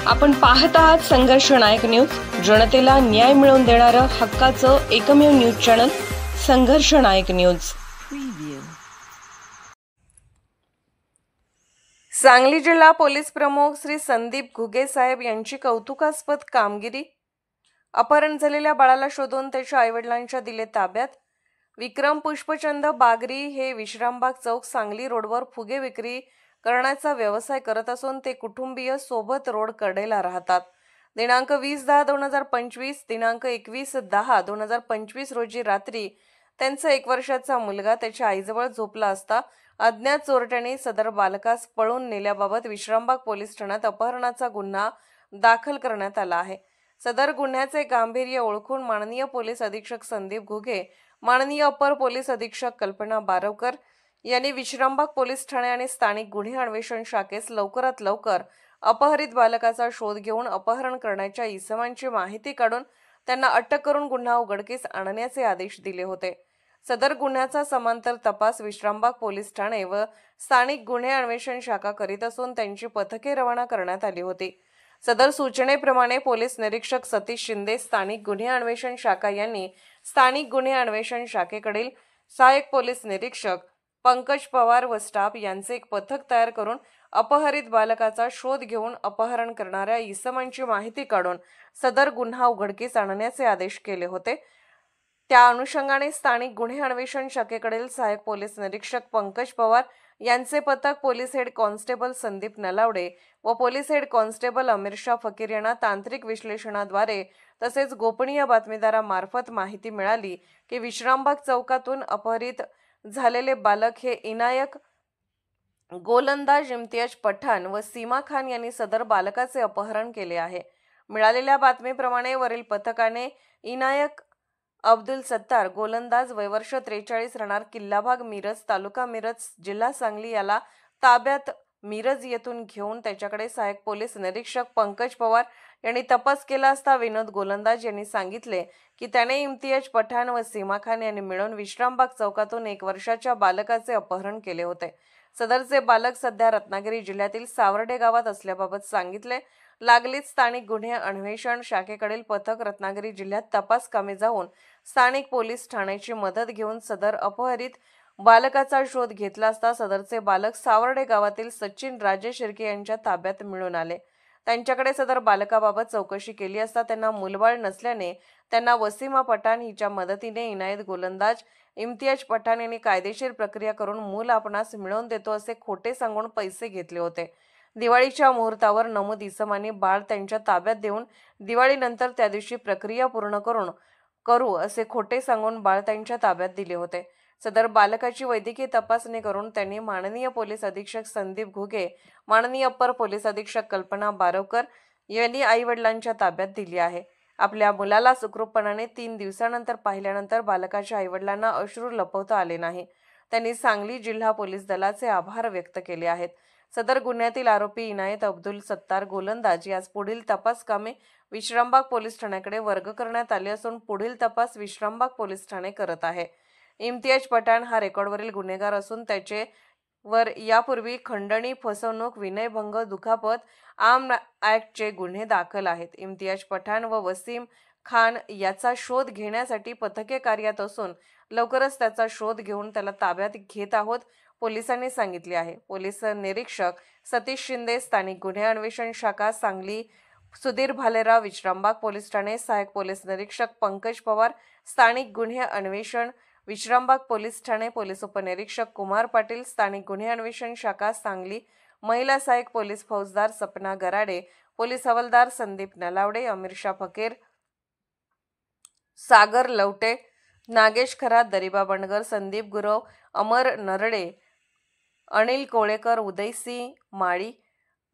आपण पाहत आहात संघर्ष नायक न्यूज, जनतेला न्याय मिळवून देणारं हक्काचं एकमेव न्यूज चॅनल संघर्ष नायक न्यूज। सांगली जिल्हा पोलीस प्रमुख श्री संदीप घुगे साहेब यांची कौतुकास्पद कामगिरी। अपहरण झालेल्या बाळाला शोधून त्याच्या आईवडिलांच्या दिले ताब्यात। विक्रम पुष्पचंद बागरी हे विश्रामबाग चौक सांगली रोडवर फुगे विक्री करण्याचा व्यवसाय करत असून ते कुटुंबीय सोबत रोड कडेला राहतात। दिनांक 20/10/2025 दिनांक 21/10/2025 रोजी रात्री त्यांचा 1 वर्षाचा मुलगा त्याच्या आईजवळ झोपला असता अज्ञात चोरट्यांनी सदर बालकास पळून नेल्याबाबत विश्रामबाग पोलीस ठाण्यात अपहरणाचा गुन्हा दाखल करण्यात आला आहे। सदर गुन्ह्याचे गांभीर्य ओळखून माननीय पोलीस अधीक्षक संदीप घुगे, माननीय अपर पोलीस अधीक्षक कल्पना बारवकर यांनी विश्रामबाग पोलीस ठाणे आणि स्थानिक गुन्हे अन्वेषण शाखेस लवकरात लवकर अपहरित बालकाचा शोध घेऊन अपहरण करण्याच्या इसमांची माहिती काढून त्यांना अटक करून गुन्हा उघडकीस आणण्याचे आदेश दिले होते। सदर गुन्ह्याचा समांतर तपास विश्रामबाग पोलीस ठाणे व स्थानिक गुन्हे अन्वेषण शाखा करीत असून त्यांची पथके रवाना करण्यात आली होती। सदर सूचनेप्रमाणे पोलीस निरीक्षक सतीश शिंदे, स्थानिक गुन्हे अन्वेषण शाखा यांनी स्थानिक गुन्हे अन्वेषण शाखेकडील सहाय्यक पोलीस निरीक्षक पंकज पवार व स्टाफ यांचे एक पथक तयार करून अपहरित बालकाचा शोध घेऊन अपहरण करणाऱ्या इसमांची माहिती काढून सदर गुन्हा उघडकीस आणण्याचे आदेश केले होते। त्या अनुषंगाने स्थानिक गुन्हे अन्वेषण शाखेकडील सहाय्यक पोलीस निरीक्षक पंकज पवार यांचे पथक police head constable Sandeep Nalawade व पोलीस हेड कॉन्स्टेबल अमीरशाह फकीर यांना तांत्रिक विश्लेषणाद्वारे तसेच गोपनीय बातमीदारामार्फत माहिती मिळाली की विश्रामबाग चौकातून अपहरित झालेले बालक हे इनायक गोलंदाज इम्तियाज पठाण व सीमा खान यांनी सदर बालकाचे अपहरण केले आहे। मिळालेल्या बातमीप्रमाणे वरील पथकाने इनायक अब्दुल सत्तार गोलंदाज वयवर्ष 43 राहणार किल्लाभाग मिरज तालुका मिरज जिल्हा सांगली याला ताब्यात मिरज येथून घेऊन त्याच्याकडे सहाय्यक पोलीस निरीक्षक पंकज पवार यांनी तपास केला असता विनोद गोलंदाज यांनी सांगितले की त्याने इम्तियाज पठाण व सीमा खान यांनी मिळून विश्रामबाग चौकातून 1 वर्षाच्या बालकाचे अपहरण केले होते। सदरचे बालक सध्या रत्नागिरी जिल्ह्यातील सावर्डे गावात असल्याबाबत सांगितले। लागलीच स्थानिक गुन्हे अन्वेषण शाखेकडील पथक रत्नागिरी जिल्ह्यात तपास कामी जाऊन स्थानिक पोलीस ठाण्याची मदत घेऊन सदर अपहरित बालकाचा शोध घेतला असता सदरचे बालक सावर्डे गावातील सचिन राजेश शिर्के यांच्या ताब्यात मिळून आले। त्यांच्याकडे सदर बालकाबाबत चौकशी केली असता त्यांना मूलबाळ नसल्याने त्यांना वसीमा पठाण हिच्या मदतीने इनायत गोलंदाज इम्तियाज पठाण यांनी कायदेशीर प्रक्रिया करून मूल आपणास मिळवून देतो असे खोटे सांगून पैसे घेतले होते। दिवाळीच्या मुहूर्तावर नमूद इसमांनी बाळ त्यांच्या ताब्यात देऊन दिवाळीनंतर त्या दिवशी प्रक्रिया पूर्ण करू असे खोटे सांगून बाळ त्यांच्या ताब्यात दिले होते। सदर बालकाची वैद्यकीय तपासणी करून त्यांनी माननीय पोलीस अधीक्षक संदीप घुगे, माननीय अपर पोलीस अधीक्षक कल्पना बारवकर यांनी आईवडिलांच्या ताब्यात दिली आहे। आपल्या मुलाला सुखरूपपणाने 3 दिवसानंतर पाहिल्यानंतर बालकाच्या आईवडिलांना अश्रू लपवता आले नाही। त्यांनी सांगली जिल्हा पोलीस दलाचे आभार व्यक्त केले आहेत। सदर गुन्ह्यातील आरोपी इनायत अब्दुल सत्तार गोलंदाज यास पुढील तपास कामे विश्रामबाग पोलीस ठाण्याकडे वर्ग करण्यात आले असून पुढील तपास विश्रामबाग पोलीस ठाणे करत आहे। इम्तियाज पठाण हा रेकॉर्डवरील गुन्हेगार असून त्याच्यावर यापूर्वी खंडणी, फसवणूक, विनयभंग, दुखापत, आर्म ॲक्टचे गुन्हे दाखल आहेत। इम्तियाज पठाण व वसीम खान याचा शोध घेण्यासाठी पथके कार्यरत असून लवकरच त्याचा शोध घेऊन त्याला ताब्यात घेत आहोत, पोलिसांनी सांगितले आहे। पोलीस निरीक्षक सतीश शिंदे, स्थानिक गुन्हे अन्वेषण शाखा सांगली सुधीर भालेराव, विश्रामबाग पोलीस ठाणे सहाय्यक पोलीस निरीक्षक पंकज पवार, स्थानिक गुन्हे अन्वेषण विश्रामबाग पोलीस ठाणे पोलीस उपनिरीक्षक कुमार पाटील, स्थानिक गुन्हे अन्वेषण शाखा सांगली महिला सहाय्यक पोलीस फौजदार सपना गराडे, पोलीस हवालदार संदीप नलावडे, अमीरशाह फकीर, सागर लवटे, नागेश खरात, दरिबा बंडगर, संदीप गुरव, अमर नरडे, अनिल कोळेकर, उदयसिंह माळी,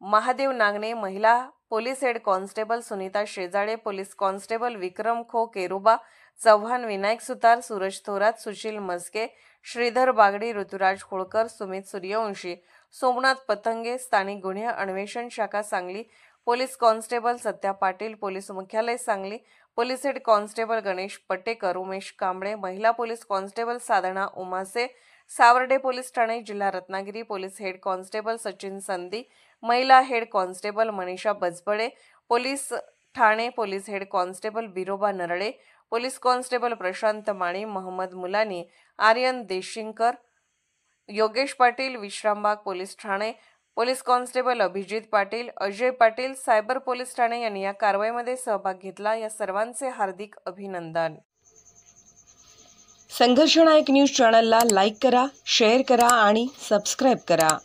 महादेव नागणे, महिला police head constable Sunita Shejade, police constable Vikram Kho Keruba Chavan, Vinayak Sutar, Suraj Thorat, Sushil Maske, Shridhar Bagdi, Ruturaj Holkar, Sumit Suryavanshi, Somnath Patange, स्थानिक गुन्हे अन्वेषण शाखा Sangli police constable Satya Patil, police मुख्यालय Sangli police head constable Ganesh Patekar, Umesh Kamble, महिला police constable Sadhana Umase, Savarde police ठाणे जिल्हा Ratnagiri police head constable Sachin Sandhi, महिला head constable Manisha Bajbade, police ठाणे police head constable Biroba Narale, police constable Prashant Mali, Mohammad Mulani, Aryan Deshinkar, Yogesh Patil, Vishrambag police ठाणे police constable Abhijit Patil, Ajay Patil, cyber police ठाणे यांनी या कारवाईमध्ये सहभाग घेतला. या सर्वांचे हार्दिक अभिनंदन. संघर्ष नायक न्यूज चॅनलला लाईक करा, शेअर करा आणि सबस्क्राईब करा.